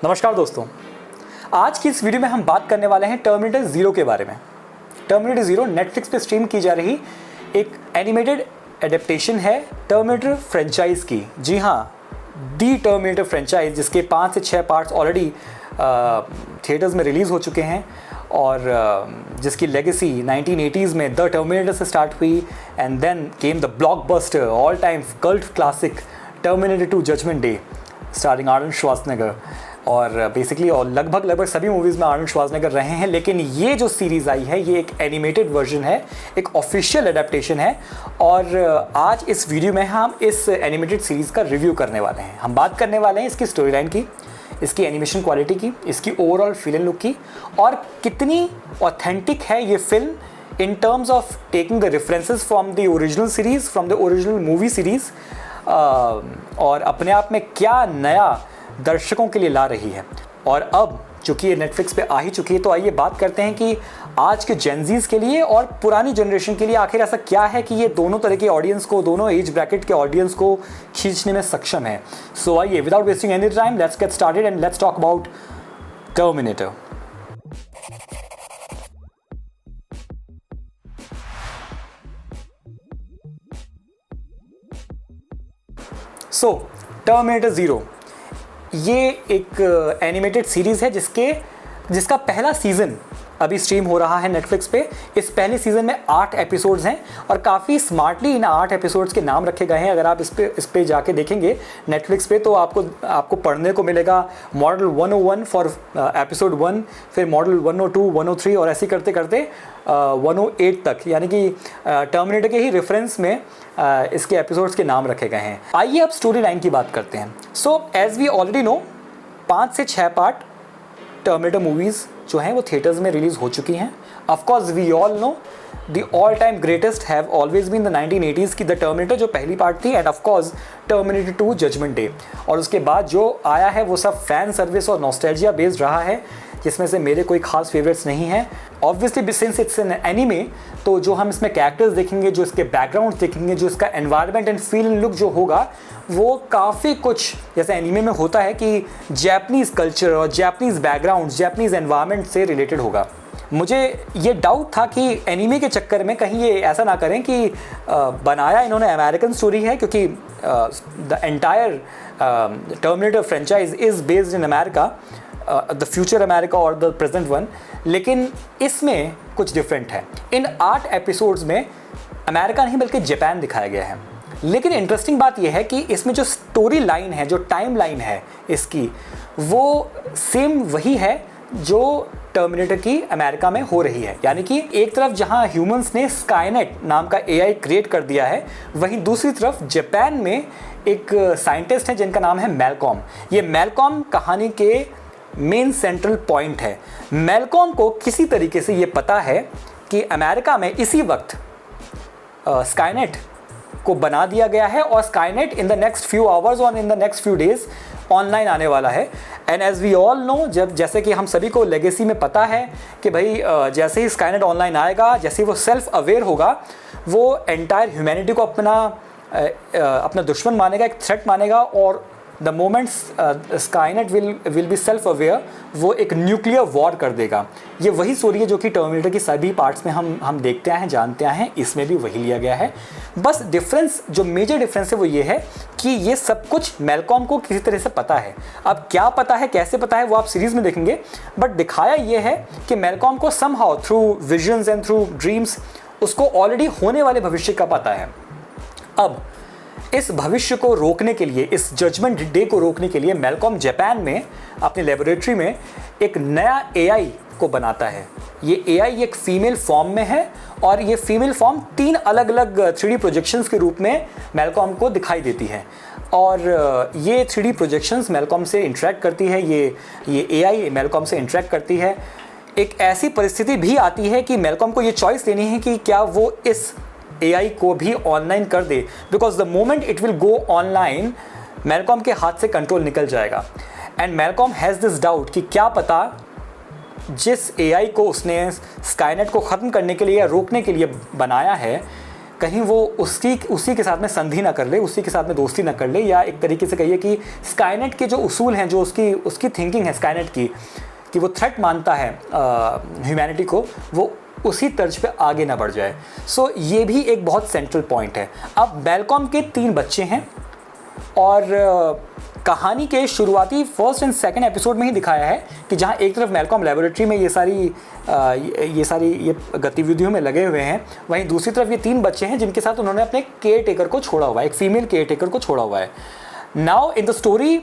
नमस्कार दोस्तों, आज की इस वीडियो में हम बात करने वाले हैं टर्मिनेटर ज़ीरो के बारे में। टर्मिनेटर ज़ीरो नेटफ्लिक्स पे स्ट्रीम की जा रही एक एनिमेटेड एडेप्टेशन है टर्मिनेटर फ्रेंचाइज की। जी हाँ, दी टर्मिनेटर फ्रेंचाइज, जिसके 5 से 6 पार्ट्स ऑलरेडी थिएटर्स में रिलीज़ हो चुके हैं और जिसकी लेगेसी 1980s में द टर्मिनेटर से स्टार्ट हुई and then came the blockbuster all time cult classic Terminator 2 Judgment Day starring Arnold Schwarzenegger. और बेसिकली और लगभग सभी मूवीज़ में आर्नल्ड श्वार्ज़नेगर रहे हैं, लेकिन ये जो सीरीज़ आई है ये एक एनिमेटेड वर्जन है, एक ऑफिशियल एडेप्टेशन है। और आज इस वीडियो में हम इस एनिमेटेड सीरीज़ का रिव्यू करने वाले हैं। हम बात करने वाले हैं इसकी स्टोरी लाइन की, इसकी एनिमेशन क्वालिटी की, इसकी ओवरऑल फील एंड लुक की, और कितनी ऑथेंटिक है ये film in terms of taking the references from the original series, from the original movie series, और अपने आप में क्या नया दर्शकों के लिए ला रही है। और अब चूँकि ये नेटफ्लिक्स पे आ ही चुकी है, तो आइए बात करते हैं कि आज के जेनजीज़ के लिए और पुरानी जनरेशन के लिए आखिर ऐसा क्या है कि ये दोनों तरह के ऑडियंस को, दोनों एज ब्रैकेट के ऑडियंस को खींचने में सक्षम है। सो आइए, without wasting any time, let's get started and let's talk about terminator. So terminator zero ये एक एनिमेटेड सीरीज़ है जिसका पहला सीज़न अभी स्ट्रीम हो रहा है नेटफ्लिक्स पे। इस पहले सीज़न में 8 एपिसोड्स हैं और काफ़ी स्मार्टली इन 8 एपिसोड्स के नाम रखे गए हैं। अगर आप इस पे जाके देखेंगे नेटफ्लिक्स पे, तो आपको पढ़ने को मिलेगा मॉडल 101 फॉर एपिसोड 1, फिर मॉडल 102, 103 और ऐसे करते करते 108 तक, यानी कि टर्मिनेटर के ही रेफरेंस में इसके एपिसोड्स के नाम रखे गए हैं। आइए अब स्टोरी लाइन की बात करते हैं। So as we already know, 5 से 6 पार्ट टर्मिनेटर मूवीज़ जो हैं वो थिएटर्स में रिलीज़ हो चुकी हैं। Of course we all know the all time greatest have always been the 1980s की द टर्मिनेटर, जो पहली पार्ट थी, and of course Terminator 2 Judgment Day. और उसके बाद जो आया है वो सब फैन सर्विस और नॉस्टैल्जिया बेस्ड रहा है, जिसमें से मेरे कोई खास फेवरेट्स नहीं हैं। Obviously since it's an anime, तो जो हम इसमें कैरेक्टर्स देखेंगे, जो इसके बैकग्राउंड देखेंगे, जो इसका environment and feel and look जो होगा, वो काफ़ी कुछ जैसे एनीमे में होता है कि जैपनीज़ कल्चर और जैपनीज़ बैकग्राउंड, जैपनीज़ एनवायरनमेंट से रिलेटेड होगा। मुझे ये डाउट था कि एनीमे के चक्कर में कहीं ये ऐसा ना करें कि बनाया इन्होंने अमेरिकन स्टोरी है, क्योंकि the entire terminator franchise is based in America, the future America और द प्रेजेंट वन। लेकिन इसमें कुछ डिफरेंट है। इन 8 एपिसोड्स में अमेरिका नहीं बल्कि जापान दिखाया गया है। लेकिन इंटरेस्टिंग बात यह है कि इसमें जो स्टोरी लाइन है, जो टाइम लाइन है इसकी, वो सेम वही है जो टर्मिनेटर की अमेरिका में हो रही है। यानी कि एक तरफ जहां ह्यूमंस ने स्काईनेट नाम का एआई क्रिएट कर दिया है, वहीं दूसरी तरफ जापान में एक साइंटिस्ट है जिनका नाम है मैलकॉम। ये मैलकॉम कहानी के मेन सेंट्रल पॉइंट है। मैलकॉम को किसी तरीके से ये पता है कि अमेरिका में इसी वक्त स्काईनेट को बना दिया गया है और Skynet in the next few hours और in the next few days online आने वाला है। And as we all know, जैसे कि हम सभी को लेगेसी में पता है कि भाई जैसे ही स्काईनेट ऑनलाइन आएगा, जैसे ही वो सेल्फ अवेयर होगा, वो एंटायर ह्यूमैनिटी को अपना दुश्मन मानेगा, एक थ्रेट मानेगा। और the moment Skynet will be self aware, वो एक न्यूक्लियर वॉर कर देगा। ये वही स्टोरी है जो कि टर्मिनेटर की सभी पार्ट्स में हम देखते हैं, जानते हैं। इसमें भी वही लिया गया है। बस डिफरेंस, जो मेजर डिफरेंस है वो ये है कि ये सब कुछ मैलकॉम को किसी तरह से पता है। अब क्या पता है, कैसे पता है, वो आप सीरीज़ में देखेंगे, बट दिखाया ये है कि मैलकॉम को somehow through visions and through dreams उसको ऑलरेडी होने वाले भविष्य का पता है। अब इस भविष्य को रोकने के लिए, इस जजमेंट डे को रोकने के लिए, मैलकॉम जापान में अपनी लेबोरेटरी में एक नया एआई को बनाता है। ये एआई एक फीमेल फॉर्म में है और ये फीमेल फॉर्म 3 अलग अलग 3D प्रोजेक्शंस के रूप में मैलकॉम को दिखाई देती है। और ये 3D प्रोजेक्शंस मैलकॉम से इंटरेक्ट करती है, ये एआई मैलकॉम से इंटरेक्ट करती है। एक ऐसी परिस्थिति भी आती है कि मैलकॉम को ये चॉइस लेनी है कि क्या वो इस एआई को भी ऑनलाइन कर दे, because the moment it will go online, Malcolm के हाथ से कंट्रोल निकल जाएगा। And Malcolm has this doubt कि क्या पता जिस एआई को उसने स्काईनेट को ख़त्म करने के लिए या रोकने के लिए बनाया है, कहीं वो उसी के साथ में संधि ना कर ले, उसी के साथ में दोस्ती ना कर ले, या एक तरीके से कहिए कि स्काईनेट के जो उसूल हैं, जो उसकी थिंकिंग है स्काईनेट की, कि वो थ्रेट मानता है ह्यूमैनिटी को, वो उसी तर्ज पे आगे ना बढ़ जाए। सो ये भी एक बहुत सेंट्रल पॉइंट है। अब मैलकॉम के 3 बच्चे हैं और कहानी के शुरुआती फर्स्ट एंड सेकंड एपिसोड में ही दिखाया है कि जहाँ एक तरफ मैलकॉम लेबोरेटरी में ये सारी गतिविधियों में लगे हुए हैं, वहीं दूसरी तरफ ये 3 बच्चे हैं जिनके साथ उन्होंने अपने केयर टेकर को छोड़ा हुआ है, एक फीमेल केयर टेकर को छोड़ा हुआ है। Now in the story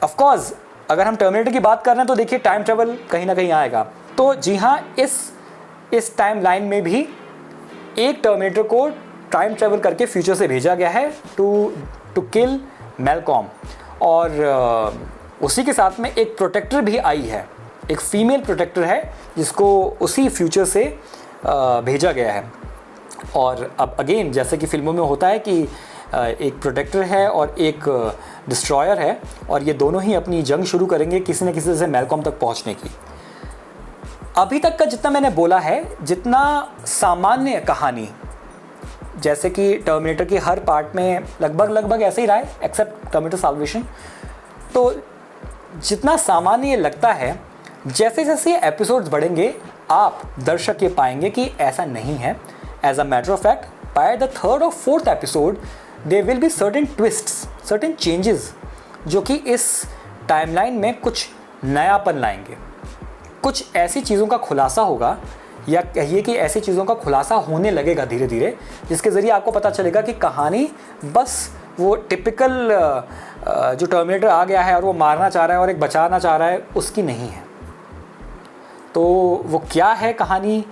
of course अगर हम टर्मिनेटर की बात कर रहे हैं तो देखिए टाइम ट्रेवल कहीं ना कहीं आएगा। तो जी हाँ, इस टाइम लाइन में भी एक टर्मिनेटर को टाइम ट्रेवल करके फ्यूचर से भेजा गया है टू किल मैलकॉम, और उसी के साथ में एक प्रोटेक्टर भी आई है, एक फीमेल प्रोटेक्टर है जिसको उसी फ्यूचर से भेजा गया है। और अब अगेन जैसे कि फिल्मों में होता है कि एक प्रोटेक्टर है और एक डिस्ट्रॉयर है, और ये दोनों ही अपनी जंग शुरू करेंगे किसी न किसी से मैलकॉम तक पहुंचने की। अभी तक का जितना मैंने बोला है, जितना सामान्य कहानी, जैसे कि टर्मिनेटर के हर पार्ट में लगभग ऐसे ही रहा है एक्सेप्ट टर्मिनेटर साल्वेशन, तो जितना सामान्य लगता है, जैसे जैसे एपिसोड्स बढ़ेंगे आप दर्शक ये पाएंगे कि ऐसा नहीं है। As a matter of fact by the 3rd और 4th episode there will be certain twists, certain changes जो कि इस टाइमलाइन में कुछ नयापन लाएंगे, कुछ ऐसी चीज़ों का खुलासा होगा, या कहिए कि ऐसी चीज़ों का खुलासा होने लगेगा धीरे धीरे, जिसके ज़रिए आपको पता चलेगा कि कहानी बस वो टिपिकल जो टर्मिनेटर आ गया है और वो मारना चाह रहा है और एक बचाना चाह रहा है, उसकी नहीं है। तो वो क्या है कहानी,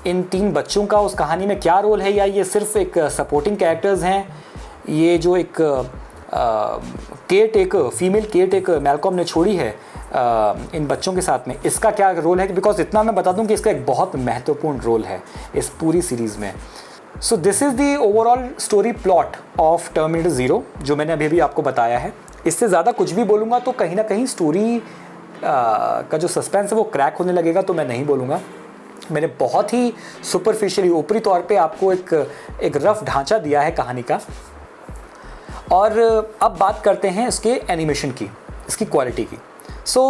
इन 3 बच्चों का उस कहानी में क्या रोल है, या ये सिर्फ एक सपोर्टिंग कैरेक्टर्स हैं, ये जो एक care taker, female care taker Malcolm ने छोड़ी है इन बच्चों के साथ में, इसका क्या रोल है? बिकॉज इतना मैं बता दूं कि इसका एक बहुत महत्वपूर्ण रोल है इस पूरी सीरीज़ में। So this is the overall story plot of terminator 0 जो मैंने अभी आपको बताया है। इससे ज़्यादा कुछ भी बोलूँगा तो कहीं ना कहीं स्टोरी का जो सस्पेंस है वो क्रैक होने लगेगा, तो मैं नहीं बोलूँगा। मैंने बहुत ही सुपरफिशियली, ऊपरी तौर पे आपको एक रफ ढांचा दिया है कहानी का। और अब बात करते हैं इसके एनिमेशन की, इसकी क्वालिटी की। सो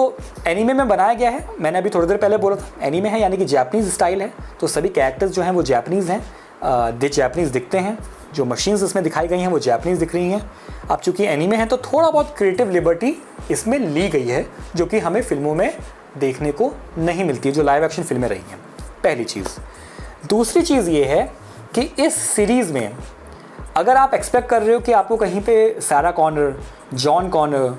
एनीमे में बनाया गया है, मैंने अभी थोड़ी देर पहले बोला था, एनीमे है यानी कि जापानीज़ स्टाइल है, तो सभी कैरेक्टर्स जो हैं वो जापानीज़ हैं, जापानीज़ दिखते हैं, जो मशीन्स इसमें दिखाई गई हैं वो जापानीज़ दिख रही हैं। अब चूँकि एनीमे है तो थोड़ा बहुत क्रिएटिव लिबर्टी इसमें ली गई है, जो कि हमें फिल्मों में देखने को नहीं मिलती है, जो लाइव एक्शन फिल्में रही हैं, पहली चीज़। दूसरी चीज़ ये है कि इस सीरीज़ में अगर आप एक्सपेक्ट कर रहे हो कि आपको कहीं पे Sarah Connor, John Connor,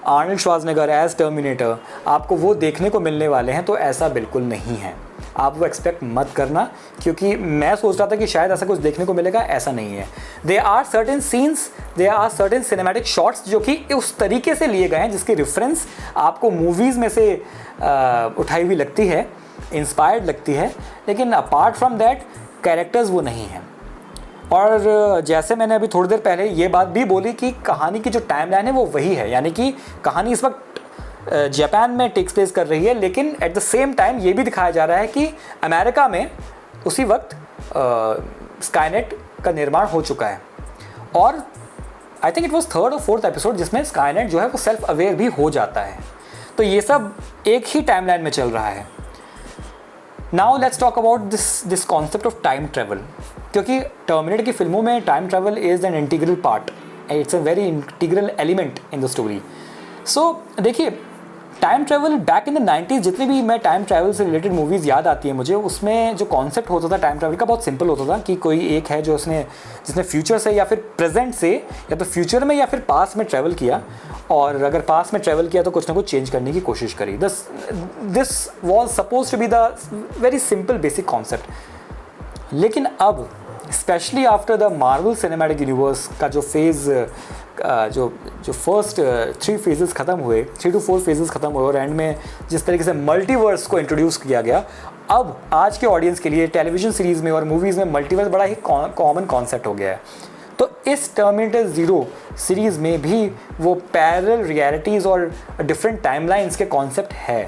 Arnold Schwarzenegger as Terminator आपको वो देखने को मिलने वाले हैं, तो ऐसा बिल्कुल नहीं है। आप वो एक्सपेक्ट मत करना, क्योंकि मैं सोच रहा था कि शायद ऐसा कुछ देखने को मिलेगा, ऐसा नहीं है। They are certain scenes, they are certain cinematic shots जो कि उस तरीके से लिए गए हैं जिसकी रेफरेंस आपको मूवीज़ में से उठाई हुई लगती है, इंस्पायर्ड लगती है, लेकिन अपार्ट फ्रॉम दैट कैरेक्टर्स वो नहीं हैं। और जैसे मैंने अभी थोड़ी देर पहले ये बात भी बोली कि कहानी की जो टाइमलाइन है वो वही है, यानी कि कहानी इस वक्त जापान में टेक्स प्लेस कर रही है, लेकिन एट द सेम टाइम ये भी दिखाया जा रहा है कि अमेरिका में उसी वक्त स्काईनेट का निर्माण हो चुका है। और I think it was 3rd और 4th एपिसोड जिसमें स्काईनेट जो है वो सेल्फ अवेयर भी हो जाता है। तो ये सब एक ही टाइमलाइन में चल रहा है। Now let's talk about this concept of time travel, क्योंकि टर्मिनेटर की फिल्मों में time travel is an integral part, it's a very integral element in the story. So देखिए, time travel back in the 90s, जितनी भी मैं time travel से related movies याद आती है मुझे, उसमें जो कॉन्सेप्ट होता था टाइम ट्रैवल का बहुत सिंपल होता था कि कोई एक है जो जिसने फ्यूचर से या फिर प्रेजेंट से या तो फ्यूचर में या फिर पास में ट्रैवल किया, और अगर पास में ट्रैवल किया तो कुछ ना कुछ चेंज करने की कोशिश करी। This was suppose to be the very simple basic concept. लेकिन अब specially after the Marvel Cinematic Universe का जो फेज़, जो फर्स्ट 3 फेजेस ख़त्म हुए, 3 to 4 फेजेस ख़त्म हुए, और एंड में जिस तरीके से मल्टीवर्स को इंट्रोड्यूस किया गया, अब आज के ऑडियंस के लिए टेलीविज़न सीरीज़ में और मूवीज़ में मल्टीवर्स बड़ा ही कॉमन कॉन्सेप्ट हो गया है। तो इस टर्मिनेटर 0 सीरीज़ में भी वो पैरेलल रियलिटीज़ और डिफरेंट टाइमलाइंस के कॉन्सेप्ट है।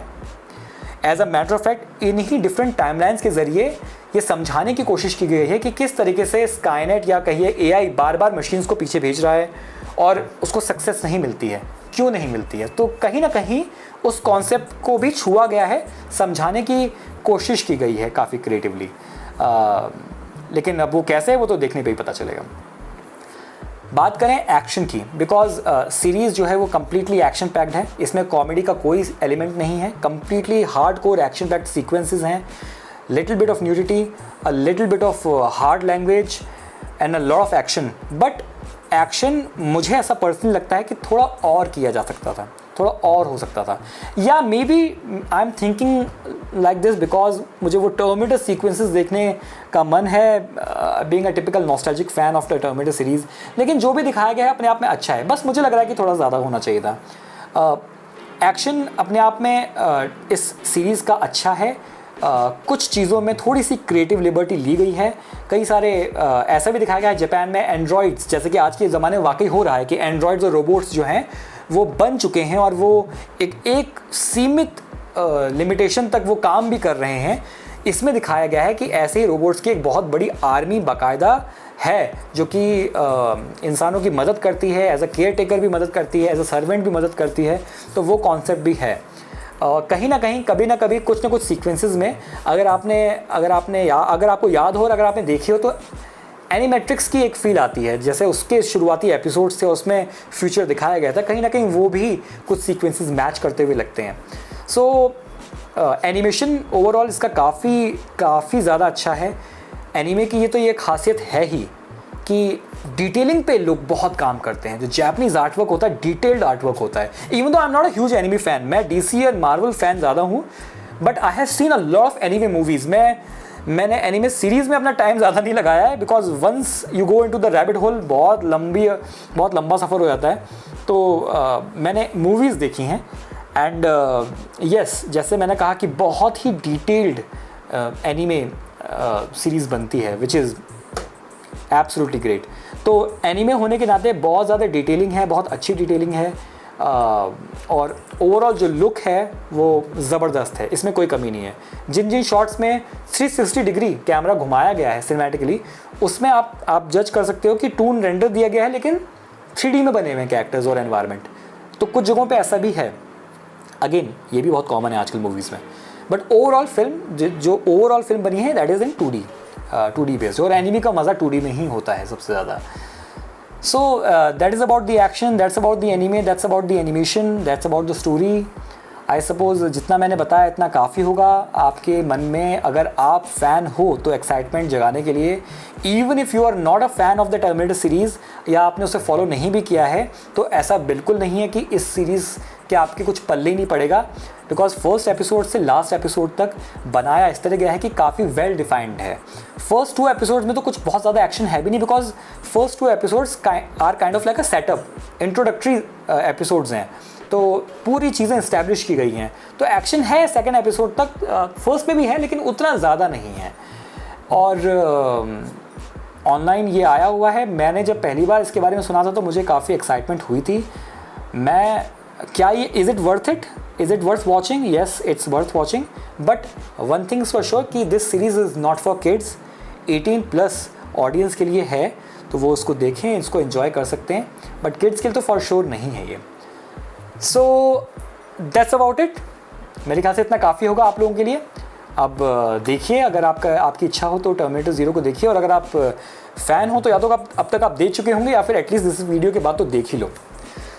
As a matter of fact, इन्हीं डिफरेंट टाइमलाइंस के ज़रिए ये समझाने की कोशिश की गई है कि किस तरीके से स्काईनेट या कहिए एआई बार बार मशीन्स को पीछे भेज रहा है और उसको सक्सेस नहीं मिलती है, क्यों नहीं मिलती है। तो कहीं ना कहीं उस कॉन्सेप्ट को भी छुआ गया है, समझाने की कोशिश की गई है काफ़ी क्रिएटिवली। लेकिन अब वो कैसे है वो तो देखने पे ही पता चलेगा। बात करें एक्शन की, बिकॉज सीरीज़ जो है वो कम्प्लीटली एक्शन पैक्ड है, इसमें कॉमेडी का कोई एलिमेंट नहीं है, completely hardcore action packed sequences हैं, little bit of nudity, a little bit of hard language and a lot of action. But action मुझे ऐसा पर्सनली लगता है कि थोड़ा और किया जा सकता था, थोड़ा और हो सकता था, या maybe I am thinking like this because मुझे वो टर्मिनेटर सीक्वेंसेस देखने का मन है, being a typical nostalgic fan of the Terminator series. लेकिन जो भी दिखाया गया है अपने आप में अच्छा है, बस मुझे लग रहा है कि थोड़ा ज़्यादा होना चाहिए था। एक्शन अपने आप में इस सीरीज़ का अच्छा है। कुछ चीज़ों में थोड़ी सी क्रिएटिव लिबर्टी ली गई है। कई सारे ऐसा भी दिखाया गया है जापान में एंड्रॉइड्स, जैसे कि आज के ज़माने में वाकई हो रहा है कि एंड्रॉइड्स और रोबोट्स जो हैं वो बन चुके हैं और वो एक सीमित लिमिटेशन तक वो काम भी कर रहे हैं। इसमें दिखाया गया है कि ऐसे ही रोबोट्स की एक बहुत बड़ी आर्मी बाकायदा है जो कि इंसानों की मदद करती है, एज अ केयर टेकर भी मदद करती है, एज अ सर्वेंट भी मदद करती है। तो वो कॉन्सेप्ट भी है। कहीं ना कहीं कभी ना कभी कुछ ना कुछ सीक्वेंसेस में अगर आपको याद हो और अगर आपने देखी हो तो एनिमेट्रिक्स की एक फील आती है, जैसे उसके शुरुआती एपिसोड्स थे उसमें फ्यूचर दिखाया गया था, कहीं ना कहीं वो भी कुछ सीक्वेंसेस मैच करते हुए लगते हैं। सो एनिमेशन ओवरऑल इसका काफ़ी ज़्यादा अच्छा है। एनीमे की ये एक खासियत है ही कि डिटेलिंग पे लोग बहुत काम करते हैं। जो जापानीज आर्टवर्क होता है डिटेल्ड आर्टवर्क होता है। Even though I am not a huge anime fan, मैं डीसी और मार्वल फैन ज़्यादा हूँ, but I have seen a lot of anime movies. मैंने एनिमे सीरीज़ में अपना टाइम ज़्यादा नहीं लगाया है, because once you go into the rabbit hole बहुत लंबा सफ़र हो जाता है। तो मैंने मूवीज़ देखी हैं एंड यस, जैसे मैंने कहा कि बहुत ही डिटेल्ड एनिमे सीरीज़ बनती है, विच इज़ एब्सोल्युटली ग्रेट। तो एनीमे होने के नाते बहुत ज़्यादा डिटेलिंग है, बहुत अच्छी डिटेलिंग है, और ओवरऑल जो लुक है वो ज़बरदस्त है, इसमें कोई कमी नहीं है। जिन शॉट्स में 360 डिग्री कैमरा घुमाया गया है सिनेमैटिकली, उसमें आप जज कर सकते हो कि टून रेंडर दिया गया है लेकिन 3D में बने हुए हैं कैरेक्टर्स और एनवायरनमेंट। तो कुछ जगहों पे ऐसा भी है, अगेन ये भी बहुत कॉमन है आजकल मूवीज़ में। बट ओवरऑल फिल्म जो ओवरऑल फिल्म बनी है that is in 2D based, और एनिमे का मज़ा 2D में ही होता है सबसे ज़्यादा। So that is about the action, that's about the anime, that's about the animation, that's about the story. I suppose जितना मैंने बताया इतना काफ़ी होगा आपके मन में। अगर आप फ़ैन हो तो एक्साइटमेंट जगाने के लिए, even if you are not a fan of the Terminator series या आपने उसे फॉलो नहीं भी किया है, तो ऐसा बिल्कुल नहीं है कि इस सीरीज़ के आपके कुछ पल्ले ही नहीं पड़ेगा, बिकॉज फर्स्ट एपिसोड से लास्ट एपिसोड तक बनाया इस तरह गया है कि काफ़ी वेल डिफाइंड है। फर्स्ट 2 एपिसोड्स में तो कुछ बहुत ज़्यादा एक्शन है भी नहीं, because first 2 episodes are kind of like a setup, introductory episodes हैं, तो पूरी चीज़ें इस्टेब्लिश की गई हैं। तो एक्शन है सेकंड एपिसोड तक, फर्स्ट में भी है लेकिन उतना ज़्यादा नहीं है। और ऑनलाइन ये आया हुआ है। मैंने जब पहली बार इसके बारे में सुना था तो मुझे काफ़ी एक्साइटमेंट हुई थी। क्या ये is it worth watching? Yes, it's worth watching, but one things for sure कि this series is not for kids. 18+ audience के लिए है, तो वो उसको देखें, इसको एंजॉय कर सकते हैं, बट किड्स के लिए तो फॉर श्योर नहीं है ये। So that's about it. मेरे ख्याल से इतना काफ़ी होगा आप लोगों के लिए। अब देखिए, अगर आपकी इच्छा हो तो टर्मिनेटर 0 को देखिए, और अगर आप फ़ैन हो तो या तो अब तक आप देख चुके होंगे या फिर एटलीस्ट दिस वीडियो के बाद तो देख ही लो।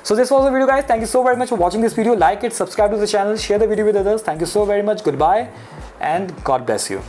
So this was the video, guys. Thank you so very much for watching this video. Like it, subscribe to the channel, share the video with others. Thank you so very much. Goodbye and God bless you.